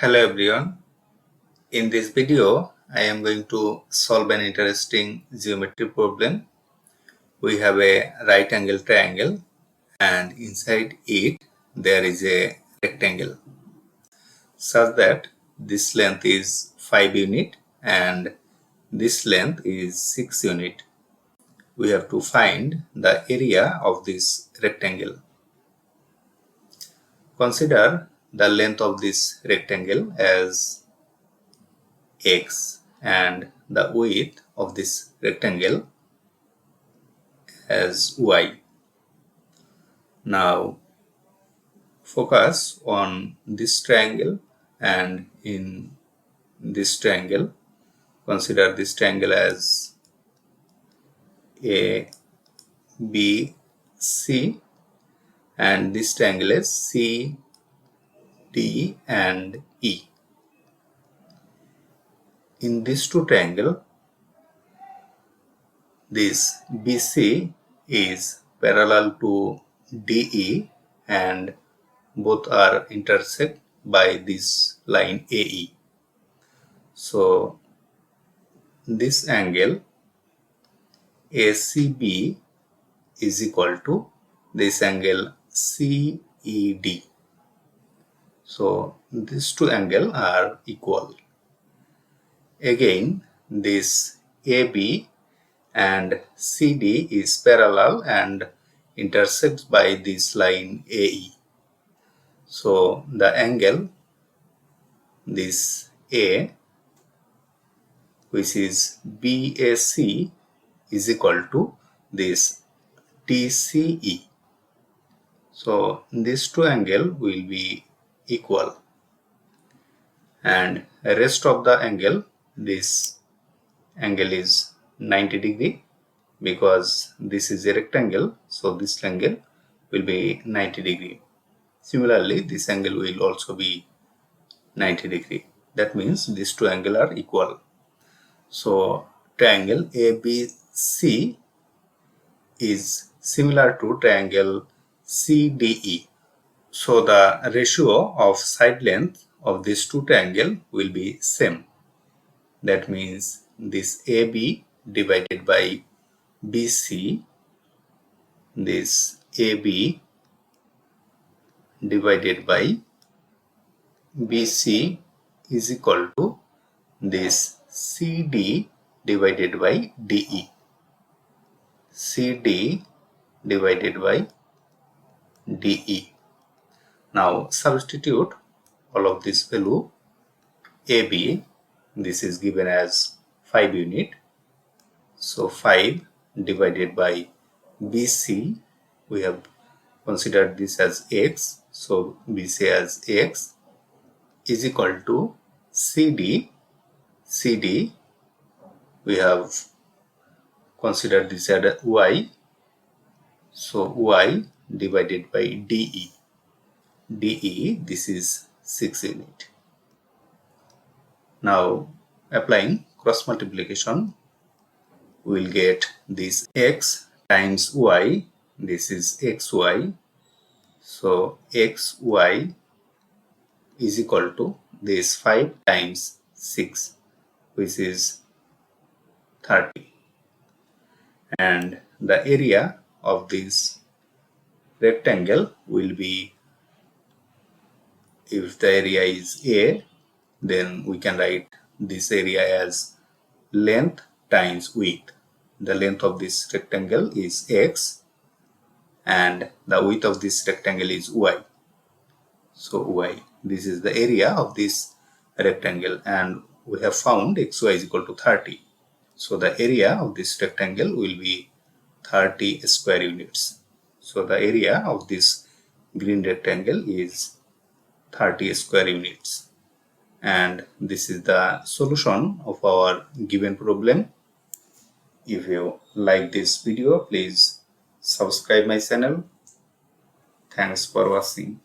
Hello everyone. In this video, I am going to solve an interesting geometry problem. We have a right angle triangle and inside it there is a rectangle such that this length is 5 unit and this length is 6 unit. We have to find the area of this rectangle. Consider the length of this rectangle as x and the width of this rectangle as y. Now focus on this triangle, and in this triangle consider this triangle as A, B, C, and this triangle is C, D and E. In these two triangles, this BC is parallel to DE and both are intersect by this line AE. So this angle ACB is equal to this angle CED. So these two angles are equal. Again, this AB and CD is parallel and intersects by this line AE. So the angle this A, which is BAC, is equal to this TCE. So these two angles will be equal, and rest of the angle, this angle is 90 degree because this is a rectangle, so this angle will be 90 degree. Similarly, this angle will also be 90 degree. That means these two angles are equal. So triangle ABC is similar to triangle CDE. So the ratio of side length of these two triangles will be same. That means this AB divided by BC, this AB divided by BC is equal to this CD divided by DE. CD divided by DE. Now substitute all of this value. AB, this is given as 5 unit. So 5 divided by BC, we have considered this as x. So BC as x is equal to CD. CD, we have considered this as y. So y divided by DE. DE, this is 6 unit. Now applying cross multiplication, we will get this x times y. This is xy. So xy is equal to this 5 times 6, which is 30. And the area of this rectangle will be, if the area is A, then we can write this area as length times width. The length of this rectangle is x and the width of this rectangle is y. So y, this is the area of this rectangle, and we have found xy is equal to 30. So the area of this rectangle will be 30 square units. So the area of this green rectangle is 30 square units. And this is the solution of our given problem. If you like this video, please subscribe my channel. Thanks for watching.